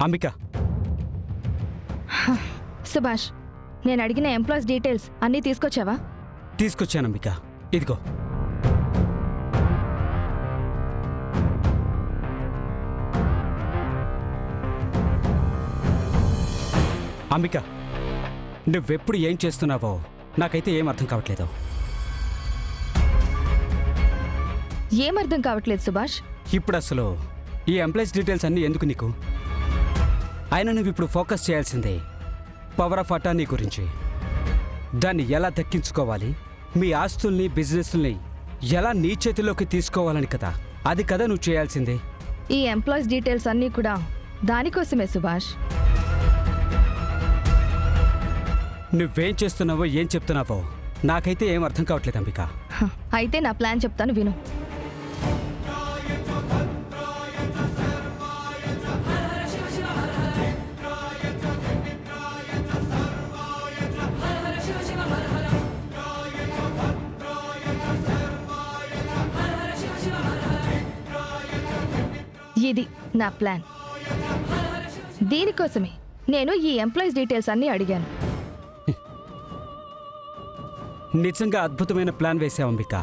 అంబిక, సుభాష్, నేను అడిగిన employees details అన్నీ తీసుకొచ్చావా? తీసుకొచ్చాను అంబిక. ఇదిగో. అంబిక, నువ్వెప్పుడు ఏం చేస్తున్నావో నాకైతే ఏం అర్థం కావట్లేదు. ఏమర్థం కావట్లేదు సుభాష్? ఇప్పుడు అసలు ఈ ఎంప్లాయీస్ డీటెయిల్స్ అన్నీ ఎందుకు నీకు? అయినా నువ్వు ఇప్పుడు ఫోకస్ చేయాల్సిందే పవర్ ఆఫ్ అటార్నీ గురించి. దాన్ని ఎలా దక్కించుకోవాలి, మీ ఆస్తుల్ని బిజినెస్ని ఎలా నీ చేతిలోకి తీసుకోవాలని కదా. అది కదా నువ్వు చేయాల్సిందే. ఈ ఎంప్లాయీస్ డీటెయిల్స్ అన్నీ కూడా దానికోసమే సుభాష్. నువ్వేం చేస్తున్నావో ఏం చెప్తున్నావో నాకైతే ఏం అర్థం కావట్లేదు అంబిక. అయితే నా ప్లాన్ చెప్తాను, విను. ఇది నా ప్లాన్. దీనికోసమే నేను ఈ ఎంప్లాయీస్ డీటెయిల్స్ అన్నీ అడిగాను. నిజంగా అద్భుతమైన ప్లాన్ వేసావు అంబిక.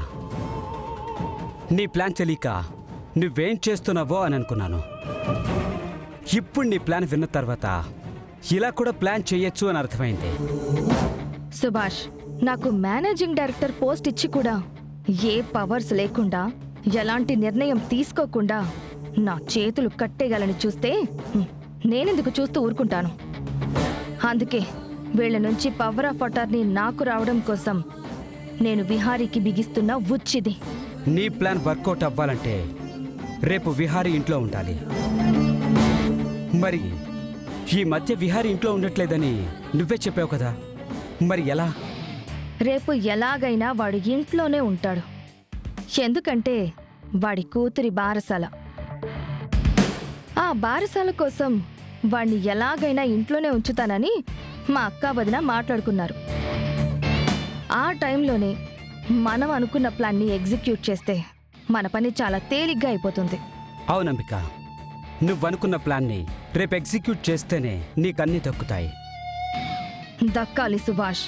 నీ ప్లాన్ తెలియక నువ్వేం చేస్తున్నావో అని అనుకున్నాను. ఇప్పుడు నీ ప్లాన్ విన్న తర్వాత ఇలా కూడా ప్లాన్ చేయొచ్చు అని అర్థమైంది. సుభాష్, నాకు మేనేజింగ్ డైరెక్టర్ పోస్ట్ ఇచ్చి కూడా ఏ పవర్స్ లేకుండా, ఎలాంటి నిర్ణయం తీసుకోకుండా నా చేతులు కట్టేయాలని చూస్తే నేనెందుకు చూస్తూ ఊరుకుంటాను? అందుకే వీళ్ళ నుంచి పవర్ ఆఫ్ అటార్నీ నాకు రావడం కోసం నేను విహారీకి బిగిస్తున్న ఉచ్చిది. నీ ప్లాన్ వర్కౌట్ అవ్వాలంటే రేపు విహారీ ఇంట్లో ఉండాలి. మరి ఈ మధ్య విహారీ ఇంట్లో ఉండట్లేదని నువ్వే చెప్పావు కదా, మరి ఎలా? రేపు ఎలాగైనా వాడు ఇంట్లోనే ఉంటాడు. ఎందుకంటే వాడి కూతురి బారసాల. ఆ బారసాల కోసం వాణ్ణి ఎలాగైనా ఇంట్లోనే ఉంచుతానని మా అక్క వదిన మాట్లాడుకున్నారు. ఆ టైంలోనే మనం అనుకున్న ప్లాన్ని ఎగ్జిక్యూట్ చేస్తే మన పని చాలా తేలిగ్గా అయిపోతుంది. అవునంబిక, నువ్వనుకున్న ప్లాన్ని రేపు ఎగ్జిక్యూట్ చేస్తేనే నీకన్నీ దక్కుతాయి. దక్కాలి సుభాష్.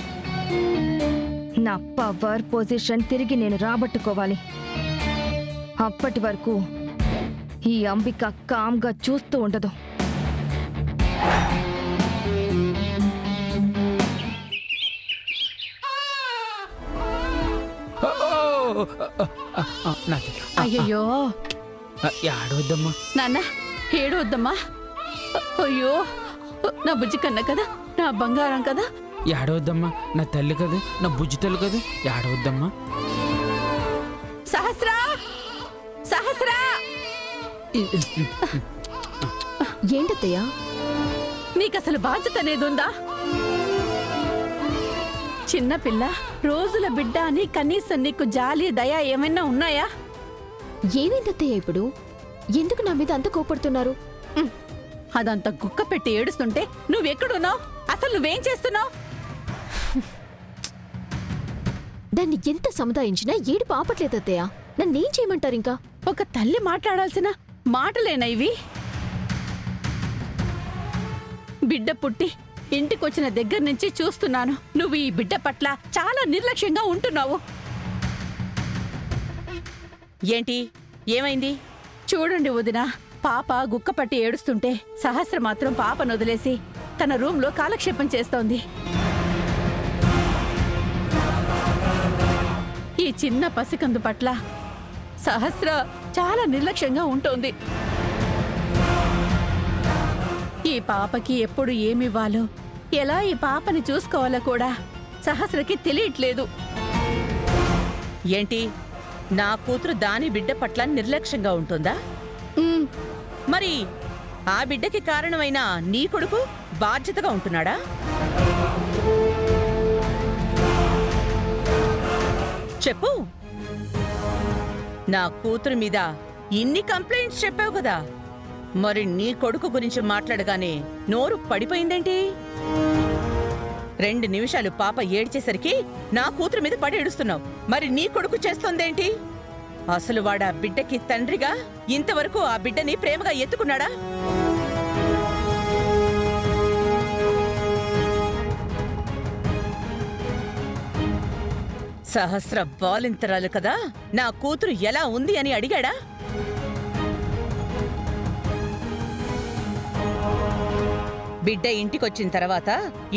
నా పవర్ పొజిషన్ తిరిగి నేను రాబట్టుకోవాలి. అప్పటి వరకు ఈ అంబిక కామ్గా చూస్తూ ఉండదు. అయ్యయ్యో, ఏడవద్దమ్మా నాన్న, ఏడవద్దమ్మా. అయ్యో, నా బుజ్జి కన్న కదా, నా బంగారం కదా. ఏడవద్దమ్మా, నా తల్లి కదా, నా బుజ్జి తల్లి కదా, ఏడవద్దమ్మా. సహస్రా, సహస్రా! ఏంటత్తయ్యా? నీకసలు బాధ్యత అనేది ఉందా? చిన్నపిల్ల, రోజుల బిడ్డ అని కనీసం నీకు జాలి, దయ ఏమైనా ఉన్నాయా? ఏమైందత్తయ్య ఇప్పుడు? ఎందుకు నా మీద అంత కోపడుతున్నారు? అదంతా గుక్క పెట్టి ఏడుస్తుంటే నువ్వెక్కడున్నావు? అసలు నువ్వేం చేస్తున్నావు? దాన్ని ఎంత సముదాయించినా ఏడుపు ఆపట్లేదత్తయ్య. నన్నేం చేయమంటారు ఇంకా? ఒక తల్లి మాట్లాడాల్సిన మాటలేనా ఇవి? బిడ్డ పుట్టి ఇంటికొచ్చిన దగ్గర నుంచి చూస్తున్నాను, నువ్వు ఈ బిడ్డ పట్ల చాలా నిర్లక్ష్యంగా ఉంటున్నావు. ఏంటి, ఏమైంది? చూడండి వదిన, పాప గుక్కపట్టి ఏడుస్తుంటే సహస్ర మాత్రం పాపను వదిలేసి తన రూంలో కాలక్షేపం చేస్తోంది. ఈ చిన్న పసికందు పట్ల సహస్ర చాలా నిర్లక్ష్యంగా ఉంటోంది. ఈ పాపకి ఎప్పుడు ఏమివ్వాలో, ఎలా ఈ పాపని చూసుకోవాలో కూడా సహస్రకి తెలియట్లేదు. ఏంటి, నా కూతురు దాని బిడ్డ పట్ల నిర్లక్ష్యంగా ఉంటుందా? మరి ఆ బిడ్డకి కారణమైన నీ కొడుకు బాధ్యతగా ఉంటున్నాడా? చెప్పు. నా కూతురు మీద ఇన్ని కంప్లైంట్స్ చెప్పావు కదా, మరి నీ కొడుకు గురించి మాట్లాడగానే నోరు పడిపోయిందేంటి? 2 నిమిషాలు పాప ఏడ్చేసరికి నా కూతురు మీద పడి ఏడుస్తున్నావు. మరి నీ కొడుకు చేస్తోందేంటి? అసలు వాడా బిడ్డకి తండ్రిగా ఇంతవరకు ఆ బిడ్డని ప్రేమగా ఎత్తుకున్నాడా? సహస్ర బాలింతరాలు కదా, నా కూతురు ఎలా ఉంది అని అడిగాడా? బిడ్డ ఇంటికొచ్చిన తర్వాత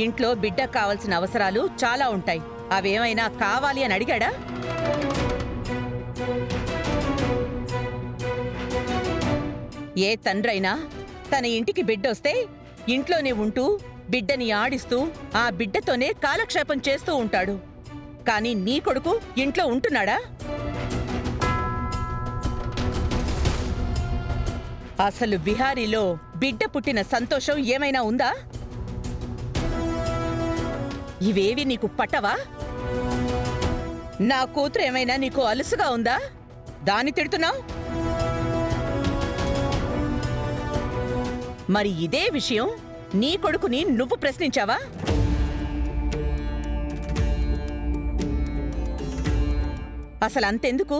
ఇంట్లో బిడ్డ కావలసిన అవసరాలు చాలా ఉంటాయి. అవేమైనా కావాలి అని అడిగాడా? ఏ తండ్రైనా తన ఇంటికి బిడ్డొస్తే ఇంట్లోనే ఉంటూ బిడ్డని ఆడిస్తూ ఆ బిడ్డతోనే కాలక్షేపం చేస్తూ ఉంటాడు. కానీ నీ కొడుకు ఇంట్లో ఉంటున్నాడా? అసలు బిహారీలో బిడ్డ పుట్టిన సంతోషం ఏమైనా ఉందా? ఇవేవి నీకు పట్టవా? నా కూతురు ఏమైనా నీకు అలుసుగా ఉందా? దాన్ని తిడుతున్నావు? మరి ఇదే విషయం నీ కొడుకుని నువ్వు ప్రశ్నించావా? అసలు అంతెందుకు?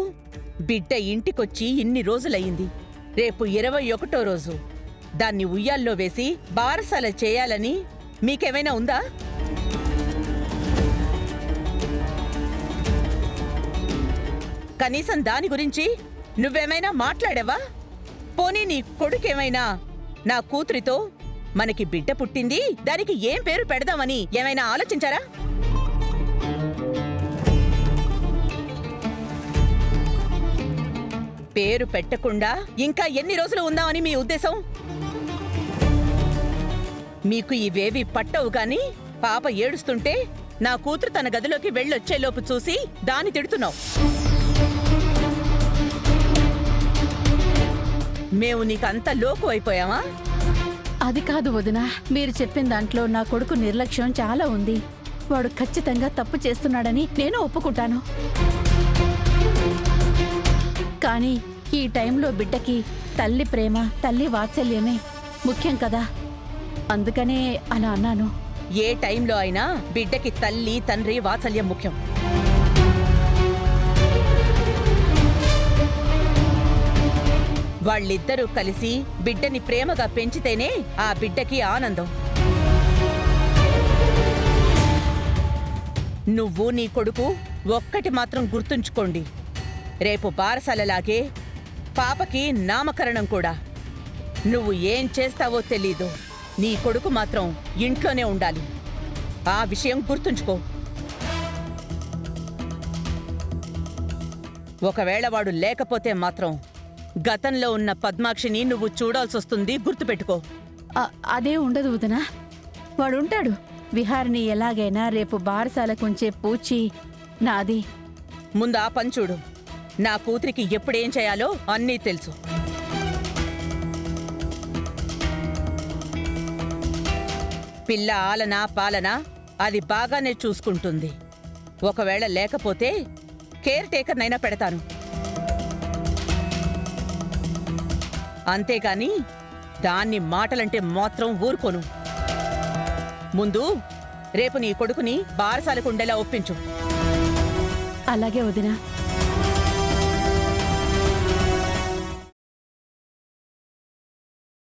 బిడ్డ ఇంటికొచ్చి ఇన్ని రోజులయ్యింది. రేపు 21వ రోజు. దాన్ని ఉయ్యాల్లో వేసి బారసాల చేయాలని మీకేమైనా ఉందా? కనీసం దాని గురించి నువ్వేమైనా మాట్లాడావా? పోనీ నీ కొడుకేమైనా నా కూతురితో మనకి బిడ్డ పుట్టింది, దానికి ఏం పేరు పెడదామని ఏమైనా ఆలోచించారా? పేరు పెట్టకుండా ఇంకా ఎన్ని రోజులు ఉందామని మీ ఉద్దేశం? మీకు ఇవేవి పట్టవు గాని పాప ఏడుస్తుంటే నా కూతురు తన గదిలోకి వెళ్ళొచ్చేలోపు చూసి దాన్ని తిడుతున్నావు. మేము నీకంత లోకు అయిపోయామా? అది కాదు వదినా, మీరు చెప్పిన దాంట్లో నా కొడుకు నిర్లక్ష్యం చాలా ఉంది. వాడు ఖచ్చితంగా తప్పు చేస్తున్నాడని నేను ఒప్పుకుంటాను. కానీ ఈ టైంలో బిడ్డకి తల్లి ప్రేమ, తల్లి వాత్సల్యమే ముఖ్యం కదా. అందుకనే అలా అన్నాను. ఏ టైంలో అయినా బిడ్డకి తల్లి తండ్రి వాత్సల్యం ముఖ్యం. వాళ్ళిద్దరూ కలిసి బిడ్డని ప్రేమగా పెంచితేనే ఆ బిడ్డకి ఆనందం. నువ్వు నీ కొడుకు ఒక్కటి మాత్రం గుర్తుంచుకోండి, రేపు బారసాలలాగే పాపకి నామకరణం కూడా. నువ్వు ఏం చేస్తావో తెలీదు, నీ కొడుకు మాత్రం ఇంట్లోనే ఉండాలి. ఆ విషయం గుర్తుంచుకో. ఒకవేళ వాడు లేకపోతే మాత్రం గతంలో ఉన్న పద్మాక్షిని నువ్వు చూడాల్సొస్తుంది, గుర్తుపెట్టుకో. అదే ఉండదు వదినా, వాడుంటాడు. విహారిని ఎలాగైనా రేపు బారసాలకుంచే పూచి నాది. ముందు ఆ పని చూడు. నా కూతురికి ఎప్పుడేం చేయాలో అన్నీ తెలుసు. పిల్ల ఆలనా పాలనా అది బాగానే చూసుకుంటుంది. ఒకవేళ లేకపోతే కేర్ టేకర్నైనా పెడతాను. అంతేగాని దాన్ని మాటలంటే మాత్రం ఊరుకోను. ముందు రేపు నీ కొడుకుని బారసాలకు ఉండేలా ఒప్పించు. అలాగే వదినా.